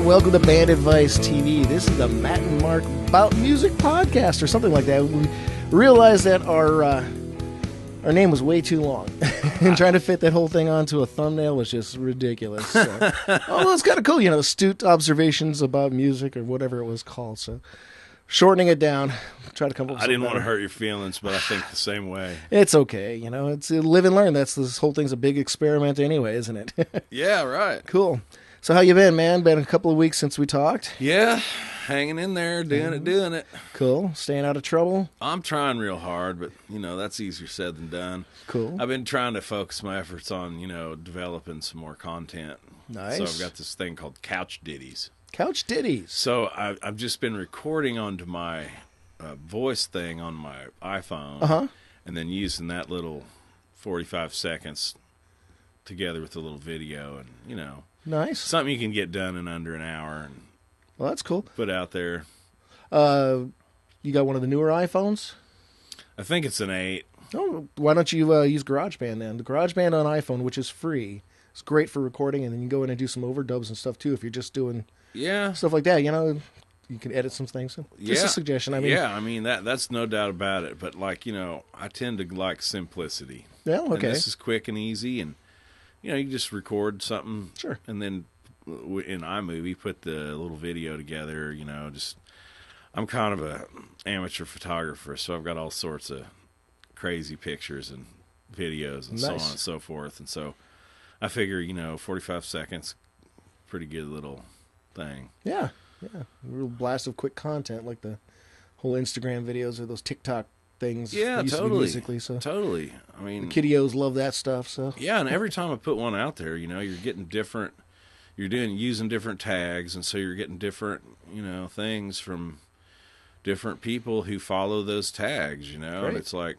welcome to Band Advice TV. This is the Matt and Mark Bout Music podcast or something like that. We realized that our name was way too long, and trying to fit that whole thing onto a thumbnail was just ridiculous. So. Although it's kind of cool, astute observations about music or whatever it was called. So shortening it down, try to come up with I didn't better. want to hurt your feelings, but I think the same way. It's okay, it's live and learn. This whole thing's a big experiment anyway, isn't it? Yeah, right. Cool. So how you been, man? Been a couple of weeks since we talked. Yeah, hanging in there, doing it. Cool. Staying out of trouble. I'm trying real hard, but, that's easier said than done. Cool. I've been trying to focus my efforts on, developing some more content. Nice. So I've got this thing called Couch Ditties. Couch Ditties. So I've just been recording onto my voice thing on my iPhone. Uh-huh. And then using that little 45 seconds together with a little video and, Nice. something you can get done in under an hour and Well, that's cool. put out there. You got one of the newer iPhones? I think it's an 8. Oh, why don't you use GarageBand then? The GarageBand on iPhone, which is free, it's great for recording, and then you can go in and do some overdubs and stuff too if you're just doing Yeah. stuff like that. You can edit some things. Just a suggestion. That's no doubt about it. But I tend to like simplicity. Yeah, And okay. this is quick and easy, and you can just record something. Sure. And then in iMovie, put the little video together. I'm kind of a amateur photographer, so I've got all sorts of crazy pictures and videos and so on Nice. and so forth. And so I figure 45 seconds, pretty good little thing. Yeah. A real blast of quick content like the whole Instagram videos or those TikTok things. Yeah, used to be totally. musically, so. Totally. I The mean, kiddios love that stuff, so. yeah, and every time I put one out there, you're getting different. You're using different tags, and so you're getting different, things from different people who follow those tags. And Great. it's like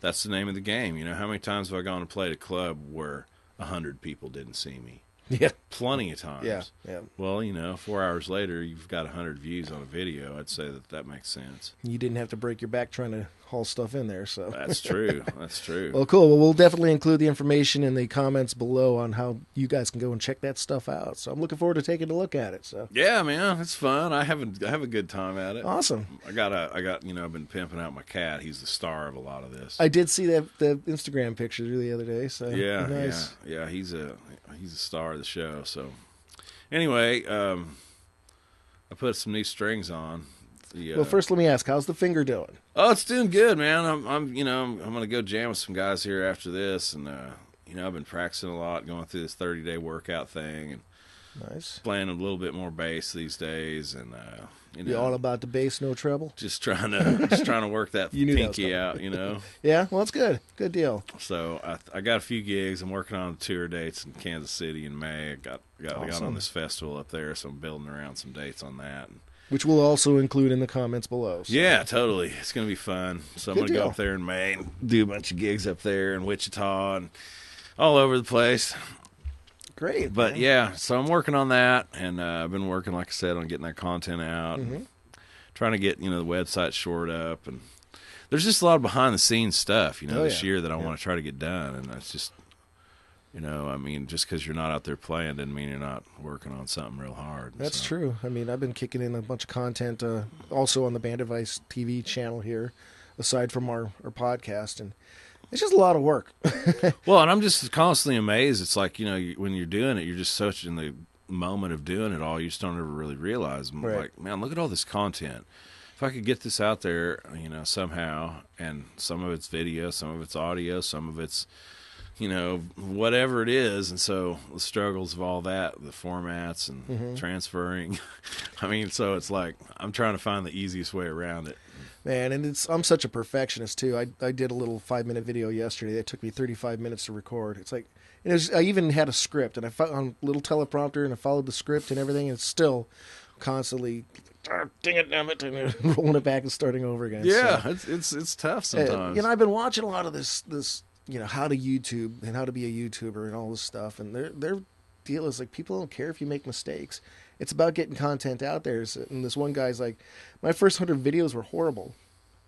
that's the name of the game. How many times have I gone and played a club where 100 people didn't see me? Yeah. Plenty of times. Yeah. Well, 4 hours later, you've got 100 views on a video. I'd say that makes sense. You didn't have to break your back trying to haul stuff in there, so. That's true. That's true. Well, cool. Well, we'll definitely include the information in the comments below on how you guys can go and check that stuff out. So I'm looking forward to taking a look at it. So Yeah, man, it's fun. I have a good time at it. awesome. I got I've been pimping out my cat. He's the star of a lot of this. I did see the Instagram picture the other day. So Yeah, nice. yeah. He's a star of the show. So anyway, I put some new strings on. Well, first let me ask, how's the finger doing? Oh, it's doing good, man. I'm gonna go jam with some guys here after this, and I've been practicing a lot, going through this 30-day workout thing, and Nice. playing a little bit more bass these days, and You all about the bass, no treble? just trying to work that You knew that was pinky coming. out, Yeah, well, that's good. Good deal. So I got a few gigs. I'm working on tour dates in Kansas City in May. I got Awesome. on this festival up there, so I'm building around some dates on that. Which we'll also include in the comments below. So. Yeah, totally. It's going to be fun. So I'm Good going to go deal. up there in May and do a bunch of gigs up there in Wichita and all over the place. Great. But man. yeah, so I'm working on that, and I've been working, like I said, on getting that content out, and trying to get the website shored up, and there's just a lot of behind the scenes stuff, this year that I want to try to get done, and that's just, just because you're not out there playing doesn't mean you're not working on something real hard. That's So, true. I mean, I've been kicking in a bunch of content also on the Band Advice TV channel here, aside from our podcast, and it's just a lot of work. Well, and I'm just constantly amazed. It's like, when you're doing it, you're just such in the moment of doing it all, you just don't ever really realize. I'm Right. like, man, look at all this content. If I could get this out there, somehow, and some of it's video, some of it's audio, some of it's, whatever it is. And so the struggles of all that, the formats and transferring. So it's like I'm trying to find the easiest way around it. Man, and I'm such a perfectionist too. I did a little 5-minute video yesterday that took me 35 minutes to record. It's like, I even had a script, and I found on a little teleprompter, and I followed the script and everything, and it's still constantly, dang it, damn it, and rolling it back and starting over again. Yeah, So, it's tough sometimes. I've been watching a lot of this how to YouTube and how to be a YouTuber and all this stuff, and their deal is like, people don't care if you make mistakes. It's about getting content out there. And this one guy's like, my first 100 videos were horrible,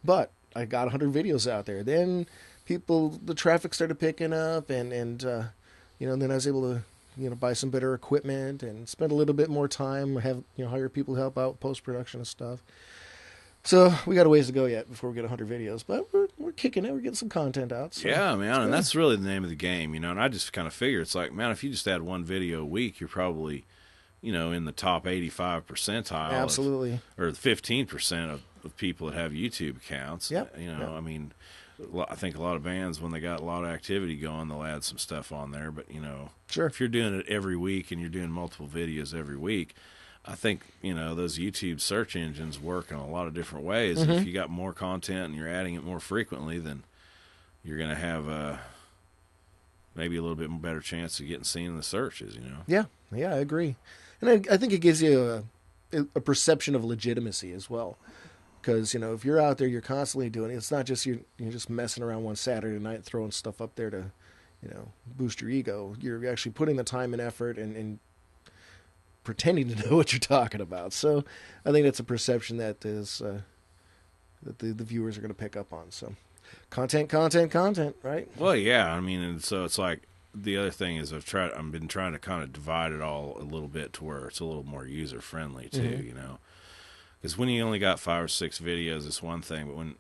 but I got 100 videos out there. Then the traffic started picking up, and then I was able to buy some better equipment and spend a little bit more time, have, hire people to help out post-production and stuff. So we got a ways to go yet before we get 100 videos, but we're kicking it. We're getting some content out. So yeah, man, and that's really the name of the game, and I just kind of figure it's like, man, if you just add one video a week, you're probably, in the top 85 percentile. Absolutely. Or 15% of people that have YouTube accounts. Yep. I mean, I think a lot of bands, when they got a lot of activity going, they'll add some stuff on there. But, sure, if you're doing it every week and you're doing multiple videos every week, I think, those YouTube search engines work in a lot of different ways. Mm-hmm. And if you got more content and you're adding it more frequently, then you're going to have maybe a little bit better chance of getting seen in the searches, Yeah, I agree. And I think it gives you a perception of legitimacy as well. Because, if you're out there, you're constantly doing it. It's not just you're just messing around one Saturday night throwing stuff up there to, boost your ego. You're actually putting the time and effort and pretending to know what you're talking about. So I think that's a perception that is that the viewers are going to pick up on. So content, right? Well, yeah. I mean, and so it's like, the other thing is I've been trying to kind of divide it all a little bit to where it's a little more user friendly too, Mm-hmm. Because when you only got 5 or 6 videos, it's one thing. But when,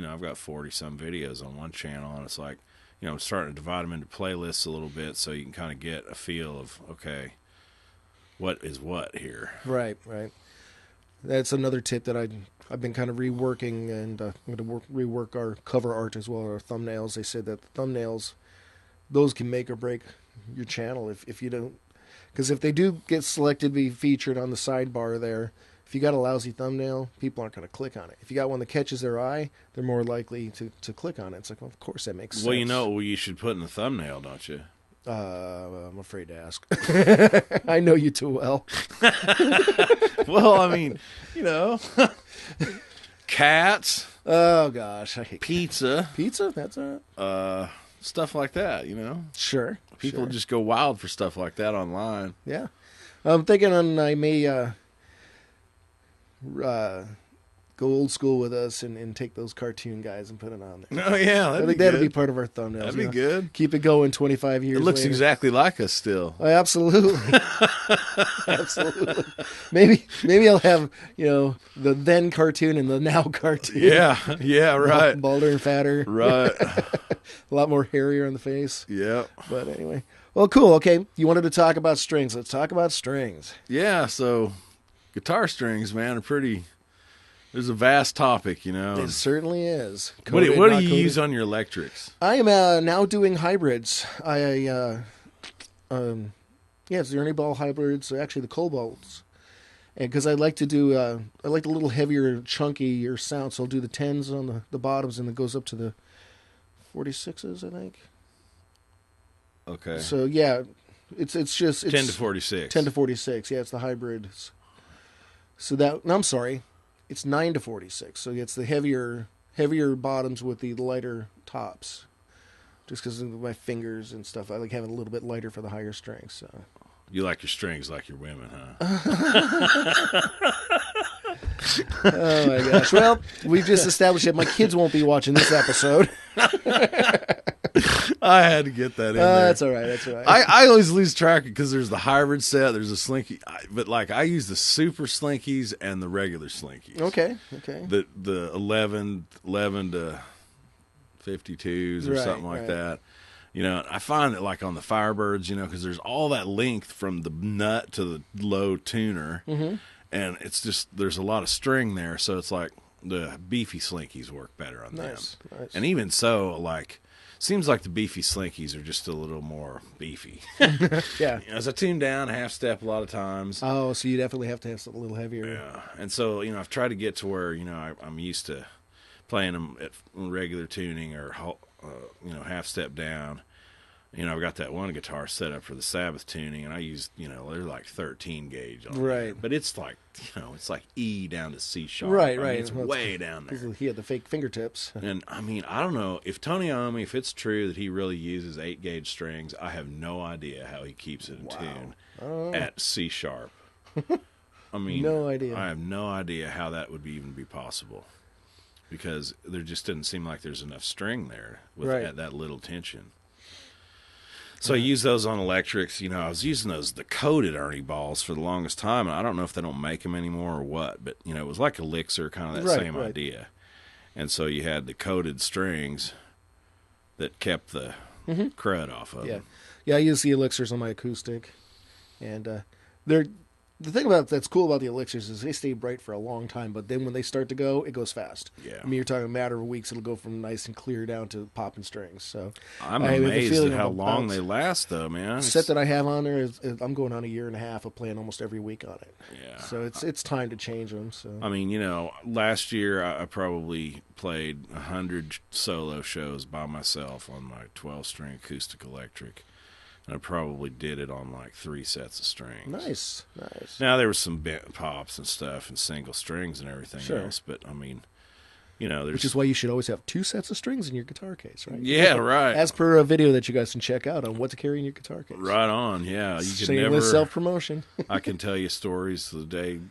I've got 40-some videos on one channel, and it's like, I'm starting to divide them into playlists a little bit so you can kind of get a feel of, okay, what is what here. Right. That's another tip that I've been kind of reworking, and I'm going to rework our cover art as well, our thumbnails. They said that the thumbnails, those can make or break your channel if you don't. Because if they do get selected to be featured on the sidebar there, if you got a lousy thumbnail, people aren't going to click on it. If you got one that catches their eye, they're more likely to click on it. It's like, well, of course that makes sense. Well, what you should put in the thumbnail, don't you? I'm afraid to ask. I know you too well. Well, I mean, cats. Oh gosh, I hate pizza. Pizza? That's stuff like that. Sure. People just go wild for stuff like that online. Yeah, I'm thinking I may go old school with us and take those cartoon guys and put it on there. Oh yeah, I think that'll be part of our thumbnails. That'd be good. Keep it going 25 years. It looks later. exactly like us still. Oh, absolutely. Absolutely. Maybe I'll have the then cartoon and the now cartoon. Yeah, right. Balder and fatter. Right. A lot more hairier on the face. Yeah. But anyway, well, cool. Okay, you wanted to talk about strings. Let's talk about strings. Yeah. So, guitar strings, man, are pretty. There's a vast topic, It certainly is. What do you use on your electrics? I am now doing hybrids. It's the Ernie Ball Hybrids, actually the Cobalts. And because I like to do, I like the little heavier, chunkier sound, so I'll do the 10s on the bottoms, and it goes up to the 46s, I think. Okay. So yeah, it's 10 to 46. 10 to 46. Yeah, it's the hybrids. So I'm sorry. It's 9 to 46, so it's the heavier bottoms with the lighter tops. Just because of my fingers and stuff, I like having a little bit lighter for the higher strings. So. You like your strings like your women, huh? Oh my gosh! Well, we've just established that my kids won't be watching this episode. I had to get that in there. That's all right. That's all right. I always lose track because there's the hybrid set, there's a Slinky, but I use the super Slinkies and the regular Slinkies. Okay. The 11 to 52s or something like that. I find that like on the Firebirds, because there's all that length from the nut to the low tuner, and it's just there's a lot of string there, so it's like the beefy Slinkies work better on them. Nice. And even so, seems like the beefy Slinkies are just a little more beefy. Yeah. As I tune down, half step a lot of times. Oh, so you definitely have to have something a little heavier. Yeah. And so, I've tried to get to where, I'm used to playing them at regular tuning or, half step down. I've got that one guitar set up for the Sabbath tuning, and I use, they're like 13 gauge on there. But it's like, it's like E down to C sharp. Right. It's way down there. He had the fake fingertips. And, I don't know, if Tony Iommi, if it's true that he really uses 8 gauge strings, I have no idea how he keeps it in tune at C sharp. No idea. I have no idea how that would even be possible. Because there just didn't seem like there's enough string there at that little tension. So I use those on electrics. I was using the coated Ernie balls for the longest time, and I don't know if they don't make them anymore or what, but, it was like Elixir, kind of that same idea. And so you had the coated strings that kept the crud off of them. Yeah, I use the Elixirs on my acoustic, and they're... The thing that's cool about the Elixirs is they stay bright for a long time, but then when they start to go, it goes fast. Yeah. I mean, you're talking a matter of weeks, it'll go from nice and clear down to popping strings. So I'm amazed at how long they last, though, man. The set that I have on there, I'm going on a year and a half of playing almost every week on it. Yeah. So it's time to change them. So I mean, last year I probably played 100 solo shows by myself on my 12-string acoustic electric. And I probably did it on like 3 sets of strings. Nice. Now there was some bent pops and stuff and single strings and everything else, but I mean, there's... Which is why you should always have 2 sets of strings in your guitar case, right? Yeah, right. As per a video that you guys can check out on what to carry in your guitar case. Right on, yeah. You can never self-promotion. I can tell you stories the day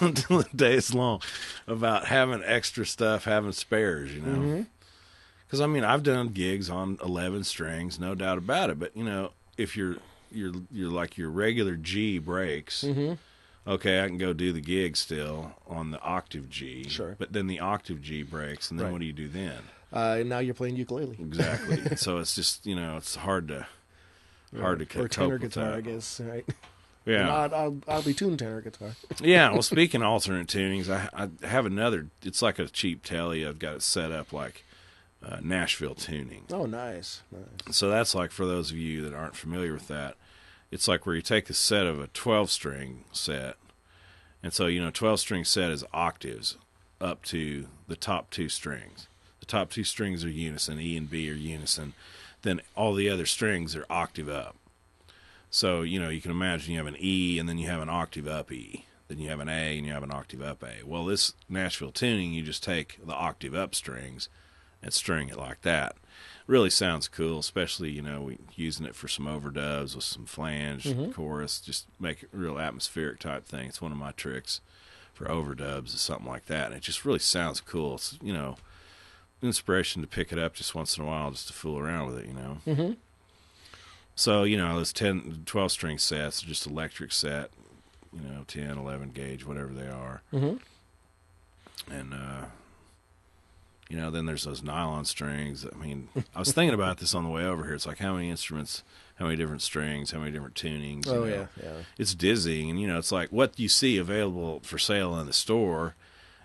until the day is long about having extra stuff, having spares, Because, I mean, I've done gigs on 11 strings, no doubt about it. But, if you're like your regular G breaks, okay, I can go do the gig still on the octave G. Sure. But then the octave G breaks, and then what do you do then? Now you're playing ukulele. Exactly. So it's just, it's hard to cope or tenor with guitar, that. I guess, right? Yeah. I'll be tuned tenor guitar. Yeah, well, speaking of alternate tunings, I have another, it's like a cheap telly. I've got it set up like Nashville tuning. Oh, nice. So that's like, for those of you that aren't familiar with that, it's like where you take a set of a 12-string set, and so 12-string set is octaves up to the top 2 strings. The top 2 strings are unison, E and B are unison. Then all the other strings are octave up. So you can imagine you have an E and then you have an octave up E. Then you have an A and you have an octave up A. Well, this Nashville tuning, you just take the octave up strings and string it like that. Really sounds cool, especially, we using it for some overdubs with some flange, chorus, just make it real atmospheric type thing. It's one of my tricks for overdubs is something like that. And it just really sounds cool. It's, inspiration to pick it up just once in a while just to fool around with it, So, those 10, 12-string sets are just electric set, 10, 11 gauge, whatever they are. And, then there's those nylon strings. I mean, I was thinking about this on the way over here. It's like how many instruments, how many different strings, how many different tunings. Yeah. It's dizzying. And, it's like what you see available for sale in the store,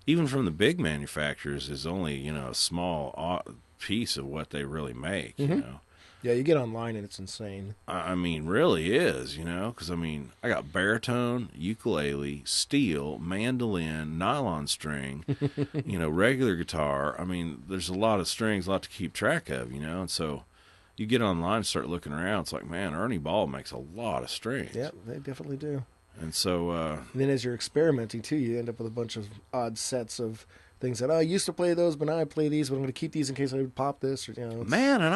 even from the big manufacturers, is only, a small piece of what they really make, Yeah, you get online and it's insane. I mean, really is, because, I got baritone, ukulele, steel, mandolin, nylon string, regular guitar. I mean, there's a lot of strings, a lot to keep track of, and so you get online and start looking around. It's like, man, Ernie Ball makes a lot of strings. Yeah, they definitely do. And so... and then as you're experimenting, too, you end up with a bunch of odd sets of things that, I used to play those, but now I play these, but I'm going to keep these in case I would pop this. Or, Man, and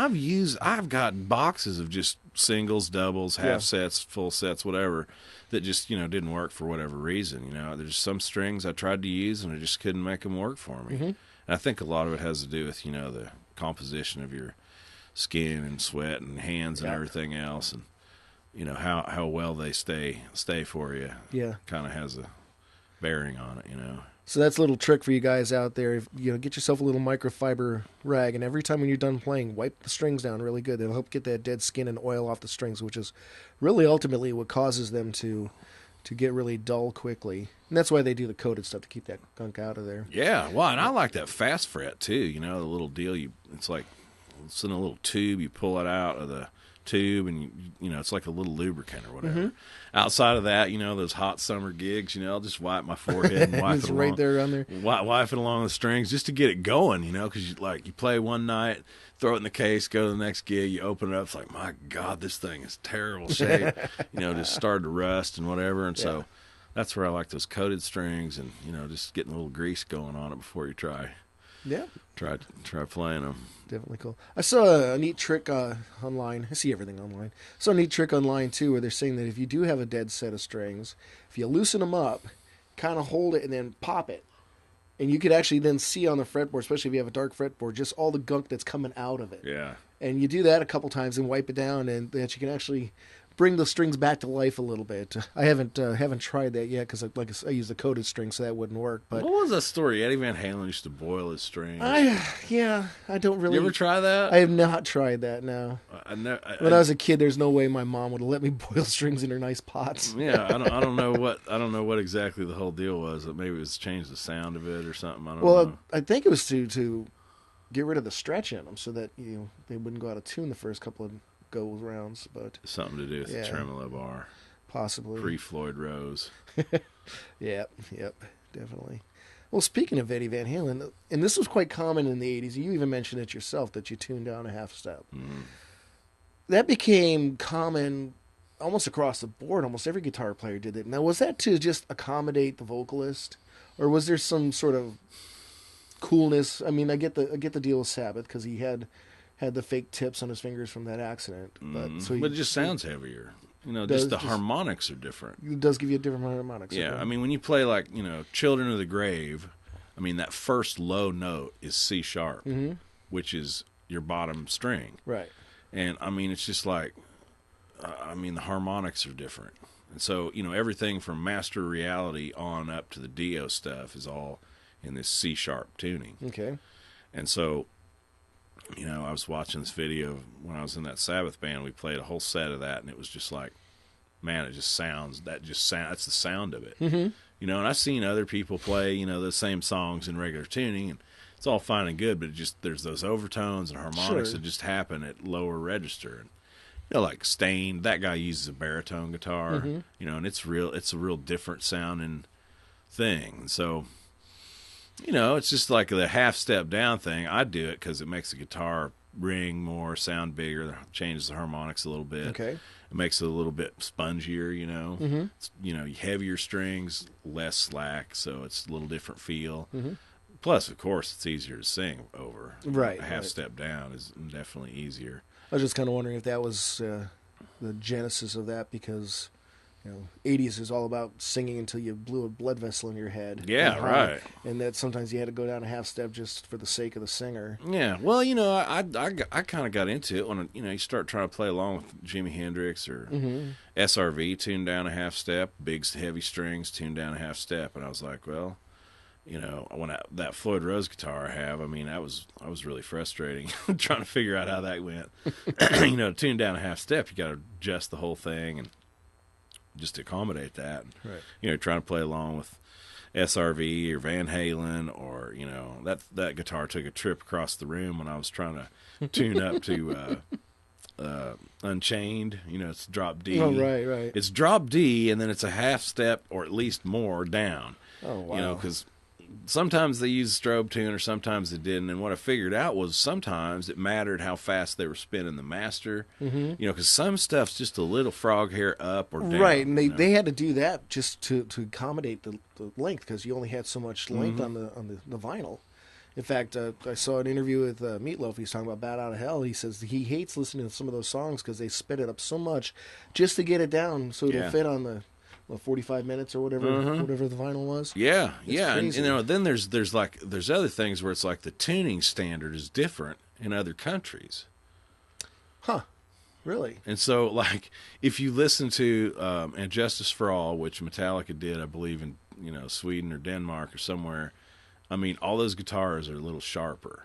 I've got boxes of just singles, doubles, half sets, full sets, whatever, that just, didn't work for whatever reason. There's some strings I tried to use, and I just couldn't make them work for me. And I think a lot of it has to do with, the composition of your skin and sweat and hands and everything else, and, how well they stay for you. Yeah. Kind of has a bearing on it, So that's a little trick for you guys out there. If, get yourself a little microfiber rag, and every time when you're done playing, wipe the strings down really good. It'll help get that dead skin and oil off the strings, which is really ultimately what causes them to get really dull quickly. And that's why they do the coated stuff, to keep that gunk out of there. Yeah, well, and I like that fast fret too. The little deal it's like it's in a little tube. You pull it out of the tube, and it's like a little lubricant or whatever. Outside of that, those hot summer gigs, I'll just wipe my forehead and wipe it's it right along, there on there. wipe it along the strings just to get it going, because you play one night, throw it in the case, go to the next gig, you open it up, it's like, my God, this thing is terrible shape, just started to rust and whatever, and so that's where I like those coated strings, and just getting a little grease going on it before you try. Yeah. Try playing them. Definitely cool. I saw a neat trick online. I see everything online. I saw a neat trick online, too, where they're saying that if you do have a dead set of strings, if you loosen them up, kind of hold it and then pop it, and you could actually then see on the fretboard, especially if you have a dark fretboard, just all the gunk that's coming out of it. Yeah. And you do that a couple times and wipe it down, and that you can actually bring the strings back to life a little bit. I haven't tried that yet because I use the coated string, so that wouldn't work. But what was that story? Eddie Van Halen used to boil his strings. I don't really. You ever try that? I have not tried that. No. When I was a kid, there's no way my mom would have let me boil strings in her nice pots. Yeah, I don't know what exactly the whole deal was. Maybe it was to change the sound of it or something. I don't know. I think it was to get rid of the stretch in them so that they wouldn't go out of tune the first couple of go rounds, but something to do with the tremolo bar, possibly pre-Floyd Rose. Yep, definitely. Well, speaking of Eddie Van Halen, and this was quite common in the 80s, you even mentioned it yourself that you tuned down a half step. That became common almost across the board. Almost every guitar player did it. Now, was that to just accommodate the vocalist, or was there some sort of coolness? I mean, I get the deal with Sabbath because he had the fake tips on his fingers from that accident. But it just sounds heavier. Just the harmonics are different. It does give you a different harmonics. Yeah, okay. I mean, when you play like, Children of the Grave, I mean, that first low note is C sharp, which is your bottom string. Right. And, I mean, it's just like, the harmonics are different. And so, everything from Master Reality on up to the Dio stuff is all in this C sharp tuning. Okay. And so, I was watching this video when I was in that Sabbath band. We played a whole set of that, and it was just like, man, it just sounds. That's the sound of it. And I've seen other people play, the same songs in regular tuning, and it's all fine and good, but there's those overtones and harmonics that just happen at lower register. And, like Staind, that guy uses a baritone guitar, and it's a real different sounding thing. And so, it's just like the half step down thing. I do it because it makes the guitar ring more, sound bigger, changes the harmonics a little bit. Okay. It makes it a little bit spongier, It's, heavier strings, less slack, so it's a little different feel. Plus, of course, it's easier to sing over. Right. A half step down is definitely easier. I was just kind of wondering if that was the genesis of that, because 80s is all about singing until you blew a blood vessel in your head. Yeah, right. And that sometimes you had to go down a half step just for the sake of the singer. Yeah, well, I kind of got into it when you start trying to play along with Jimi Hendrix or SRV, tuned down a half step, big heavy strings, tuned down a half step, and I was like, well, when that Floyd Rose guitar I have, I mean, that was really frustrating trying to figure out how that went. Tune down a half step, you got to adjust the whole thing and just to accommodate that. Right. Trying to play along with SRV or Van Halen, or that guitar took a trip across the room when I was trying to tune up to Unchained. It's drop D. Oh, right. It's drop D, and then it's a half step or at least more down. Oh, wow. Because sometimes they used strobe tune, or sometimes they didn't. And what I figured out was sometimes it mattered how fast they were spinning the master. Because some stuff's just a little frog hair up or down. Right, and they had to do that just to accommodate the length, because you only had so much length on the vinyl. In fact, I saw an interview with Meatloaf. He's talking about Bat Out of Hell. He says he hates listening to some of those songs because they sped it up so much just to get it down so it'll fit on the 45 minutes or whatever the vinyl was. Yeah, it's and then there's other things where it's like the tuning standard is different in other countries. Huh? Really? And so, like, if you listen to "And Justice for All," which Metallica did, I believe in Sweden or Denmark or somewhere, I mean, all those guitars are a little sharper.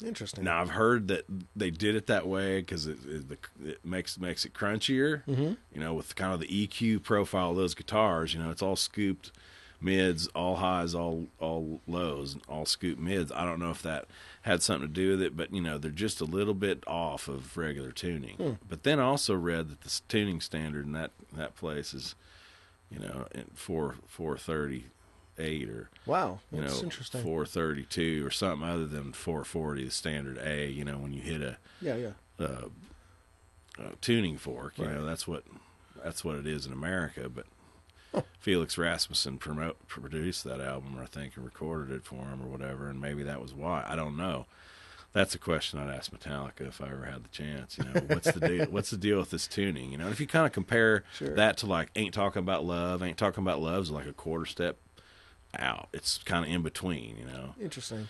Interesting. Now, I've heard that they did it that way because it makes it crunchier. With kind of the EQ profile of those guitars, it's all scooped mids, all highs, all lows, all scooped mids. I don't know if that had something to do with it, but they're just a little bit off of regular tuning. But then I also read that the tuning standard in that place is, in 438 or wow, that's interesting. 432 or something other than 440, the standard A. When you hit a tuning fork, that's what it is in America. But Felix Rasmussen produced that album, I think, and recorded it for him or whatever, and maybe that was why. I don't know. That's a question I'd ask Metallica if I ever had the chance. What's the deal? What's the deal with this tuning? If you kind of compare that to like Ain't Talking About Love is like a quarter step out. It's kind of in between, Interesting.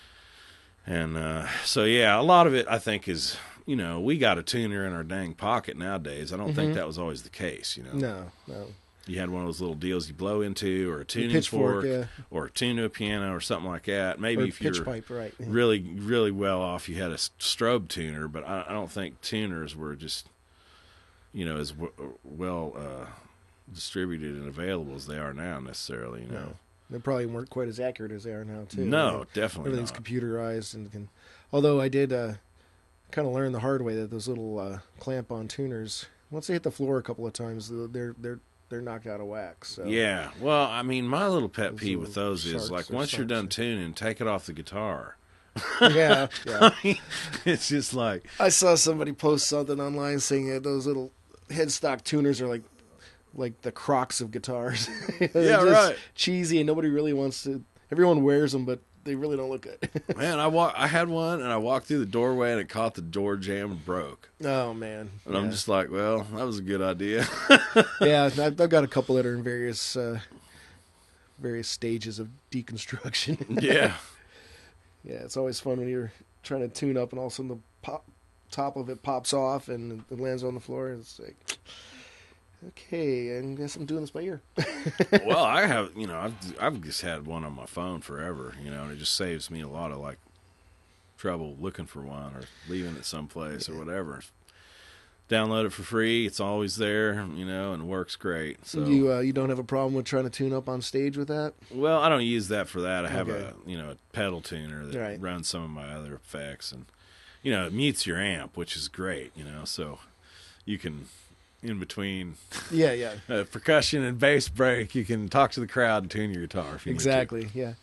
And so yeah, a lot of it I think is you know, we got a tuner in our dang pocket nowadays. I don't think that was always the case, you know. No. You had one of those little deals you blow into, or a tuning pitchfork, fork, or tune to a piano, or something like that. Maybe or if pitch you're pipe, right. really, really well off, you had a strobe tuner. But I don't think tuners were just, you know, as well distributed and available as they are now necessarily. You know, they probably weren't quite as accurate as they are now too. No, definitely everything's not. Computerized and can. Although I did kind of learn the hard way that those little clamp-on tuners, once they hit the floor a couple of times, they're knocked out of whack. So. Yeah, well, I mean, my little pet peeve with those is like once you're done something. tuning, take it off the guitar. Yeah. I mean, it's just like I saw somebody post something online saying that those little headstock tuners are like the Crocs of guitars. They're Yeah, just right. cheesy, and nobody really wants to. Everyone wears them, but they really don't look good. man, I had one and I walked through the doorway and it caught the door jamb and broke. Oh man! And I'm just like, well, that was a good idea. Yeah, I've got a couple that are in various stages of deconstruction. Yeah. Yeah, it's always fun when you're trying to tune up and all of a sudden the top of it pops off and it lands on the floor. And it's like, okay, I guess I'm doing this by ear. Well, I have, you know, I've just had one on my phone forever, you know, and it just saves me a lot of like trouble looking for one or leaving it someplace or whatever. Download it for free. It's always there, you know, and works great. So You don't have a problem with trying to tune up on stage with that? well, I don't use that for that. I have Okay. a pedal tuner that Right. runs some of my other effects, and you know, it mutes your amp, which is great, you know, so you can in between Yeah. percussion and bass break, you can talk to the crowd and tune your guitar if you Exactly, yeah.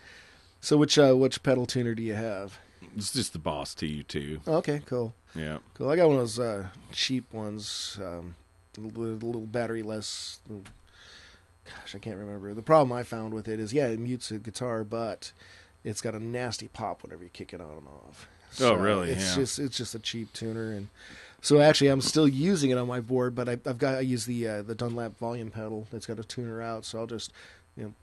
So which pedal tuner do you have? need to. It's just the Boss TU2. Okay, cool. Yeah. Cool. I got one of those cheap ones, a little battery-less. Gosh, I can't remember. The problem I found with it is, it mutes a guitar, but it's got a nasty pop whenever you kick it on and off. Oh, really? It's Yeah. just a cheap tuner, and so actually I'm still using it on my board, but I use the Dunlap volume pedal that's got a tuner out, so I'll just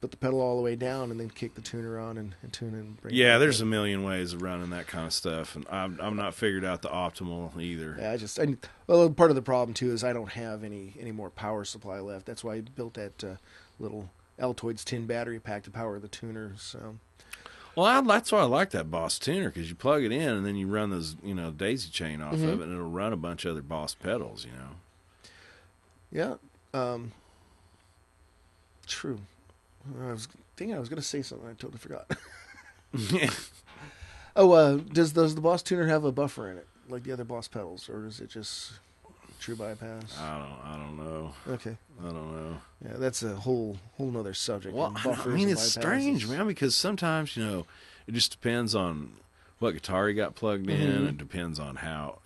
put the pedal all the way down and then kick the tuner on and tune it and bring it Yeah, back there's in. a million ways of running that kind of stuff, and I'm not figured out the optimal either. Yeah, well, part of the problem too is I don't have any more power supply left. That's why I built that little Altoids tin battery pack to power the tuner. So, Well, that's why I like that Boss tuner, because you plug it in and then you run those, daisy chain off of it, and it'll run a bunch of other Boss pedals, yeah, true. I was going to say something. I totally forgot. Yeah. Oh, does the Boss tuner have a buffer in it like the other Boss pedals, or is it just true bypass? I don't know. Okay. I don't know. Yeah, that's a whole nother subject. Well, Buffers I mean, and it's bypasses. strange, man, because sometimes, it just depends on what guitar you got plugged in. It depends on how,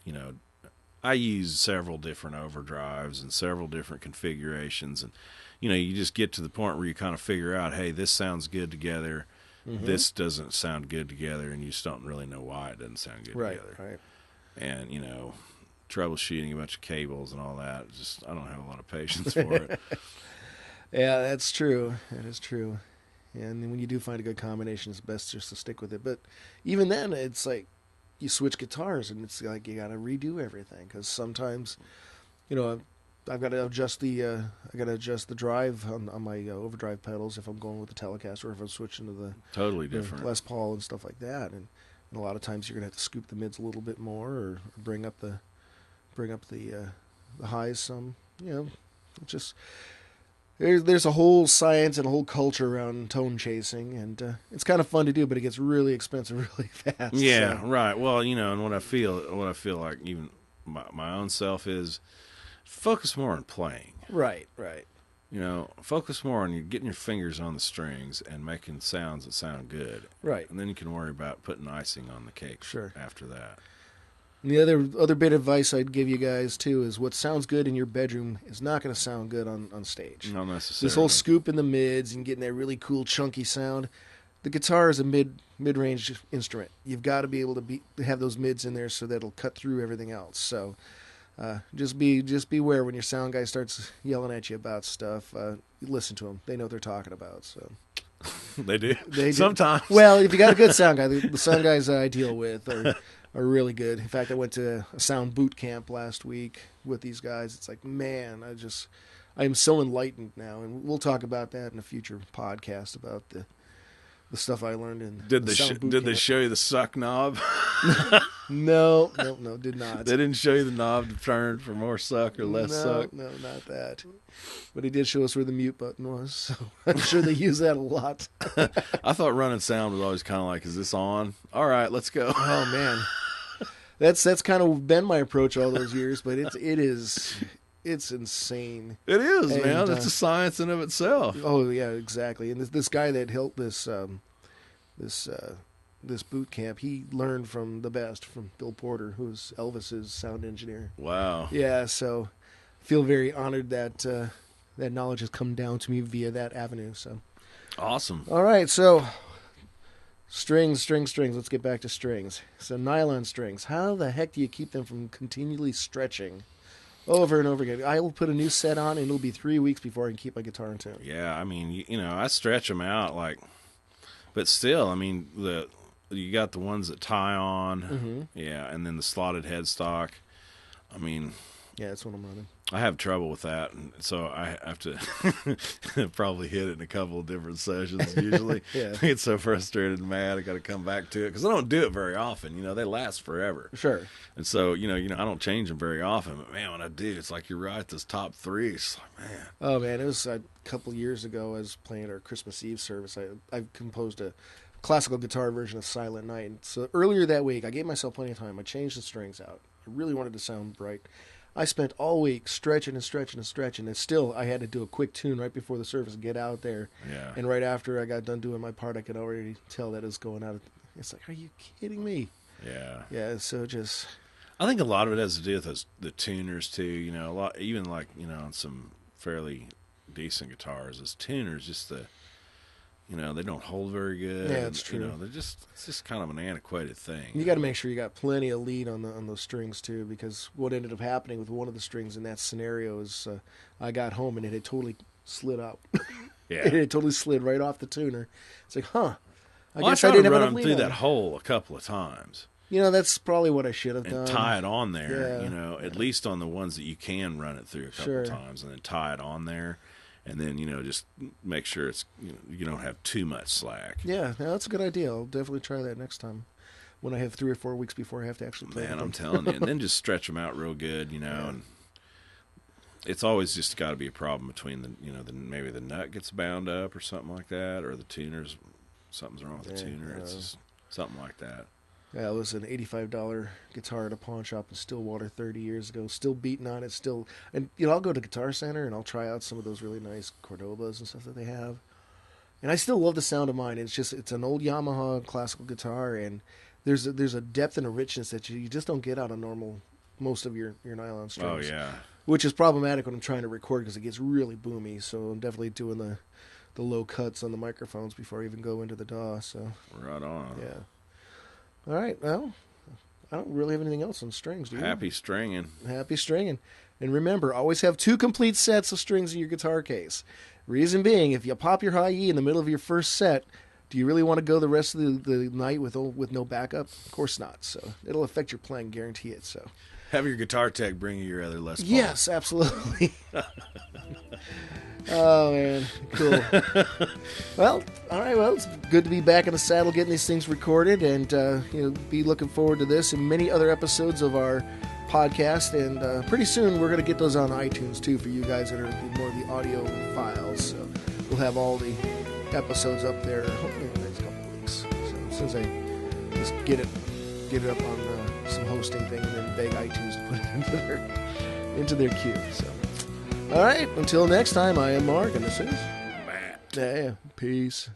I use several different overdrives and several different configurations. And, you just get to the point where you kind of figure out, hey, this sounds good together. This doesn't sound good together. And you just don't really know why it doesn't sound good together. Right. And, troubleshooting a bunch of cables and all that. I don't have a lot of patience for it. Yeah, that's true. That is true. And when you do find a good combination, it's best just to stick with it. But even then, it's like you switch guitars, and it's like you got to redo everything because sometimes, I've got to adjust the drive on my overdrive pedals if I'm going with the Telecaster or if I'm switching to the Totally different. Les Paul and stuff like that. And a lot of times you're gonna have to scoop the mids a little bit more or bring up the highs some. Just. There's a whole science and a whole culture around tone chasing, and it's kind of fun to do, but it gets really expensive really fast. Yeah, so. right. Well, and what I feel like even my own self is focus more on playing. Right. Focus more on getting your fingers on the strings and making sounds that sound good. Right. And then you can worry about putting icing on the cake. Sure. After that. And the other bit of advice I'd give you guys too is what sounds good in your bedroom is not going to sound good on stage. Not necessarily. This whole scoop in the mids and getting that really cool chunky sound. The guitar is a mid-range instrument. You've got to be able to have those mids in there so that it'll cut through everything else. So just beware when your sound guy starts yelling at you about stuff. Listen to them; they know what they're talking about. So they do. They do. Sometimes. Well, if you got a good sound guy, the sound guys I deal with are really good. In fact, I went to a sound boot camp last week with these guys. It's like, man, I am so enlightened now, and we'll talk about that in a future podcast about the stuff I learned in Did the sound boot Did camp. they show you the suck knob? No, did not. They didn't show you the knob to turn for more suck or less suck? No, not that. But he did show us where the mute button was, so I'm sure they use that a lot. I thought running sound was always kind of like, is this on? All right, let's go. Oh, man. That's kind of been my approach all those years, but it's insane. It is, And, man. It's a science in of itself. Oh, yeah, exactly. And this guy that helped this boot camp, he learned from the best, from Bill Porter, who's Elvis's sound engineer. Wow. Yeah, so I feel very honored that that knowledge has come down to me via that avenue. So Awesome. all right, so strings. Let's get back to strings. So nylon strings. How the heck do you keep them from continually stretching over and over again? I will put a new set on, and it'll be 3 weeks before I can keep my guitar in tune. Yeah, I mean, you know, I stretch them out but still, I mean, you got the ones that tie on, Mm-hmm. yeah, and then the slotted headstock. I mean, Yeah, that's what I'm running. I have trouble with that, and so I have to probably hit it in a couple of different sessions usually. Yeah. I get so frustrated and mad, I got to come back to it because I don't do it very often. You know, they last forever, Sure. and so you know, I don't change them very often. But man, when I do, it's like you're right. Those top three, it's like, man. Oh, man, it was a couple years ago. I was playing our Christmas Eve service. I composed a classical guitar version of Silent Night. And so earlier that week, I gave myself plenty of time. I changed the strings out. I really wanted to sound bright. I spent all week stretching, and still I had to do a quick tune right before the service, get out there. Yeah. And right after I got done doing my part, I could already tell that it was going out. It's like, are you kidding me? Yeah. Yeah, so just... I think a lot of it has to do with the tuners too. You know, a lot, even like, on some fairly decent guitars, as tuners, just they don't hold very good. Yeah, it's true. It's just kind of an antiquated thing. You got to make sure you got plenty of lead on those strings too, because what ended up happening with one of the strings in that scenario is I got home and it had totally slid out. Yeah. It had totally slid right off the tuner. It's like, I I guess tried I didn't to have run enough them lead through on that it. hole a couple of times That's probably what I should have and done. tie it on there. Yeah. At least on the ones that you can run it through a couple Sure. of times, and then tie it on there, and then just make sure it's you don't have too much slack. Yeah, that's a good idea. I'll definitely try that next time when I have 3 or 4 weeks before I have to actually play. Man, with I'm them. telling you. And then just stretch them out real good, and it's always just got to be a problem between maybe the nut gets bound up or something like that, or the tuner's, something's wrong with the tuner. It's just something like that. Yeah, it was an $85 guitar at a pawn shop in Stillwater 30 years ago. Still beating on it. I'll go to Guitar Center and I'll try out some of those really nice Cordobas and stuff that they have. And I still love the sound of mine. It's an old Yamaha classical guitar, and there's a depth and a richness that you just don't get out of most of your nylon strings. Oh yeah. Which is problematic when I'm trying to record because it gets really boomy. So I'm definitely doing the low cuts on the microphones before I even go into the DAW. So Right on. yeah. All right, well, I don't really have anything else on strings, do you? Happy stringing. Happy stringing. And remember, always have 2 complete sets of strings in your guitar case. Reason being, if you pop your high E in the middle of your first set, do you really want to go the rest of the night with no backup? Of course not. So it'll affect your playing, guarantee it. So Have your guitar tech bring you your other Les Paul. yes, absolutely. Oh, man. Cool. Well, all right. Well, it's good to be back in the saddle getting these things recorded, and be looking forward to this and many other episodes of our podcast. And pretty soon we're going to get those on iTunes, too, for you guys that are more of the audio files. So we'll have all the episodes up there hopefully in the next couple of weeks. So as soon as I just get it up on some hosting thing and then beg iTunes to put it into their queue. So. All right, until next time, I am Mark, and this is Matt. Yeah, peace.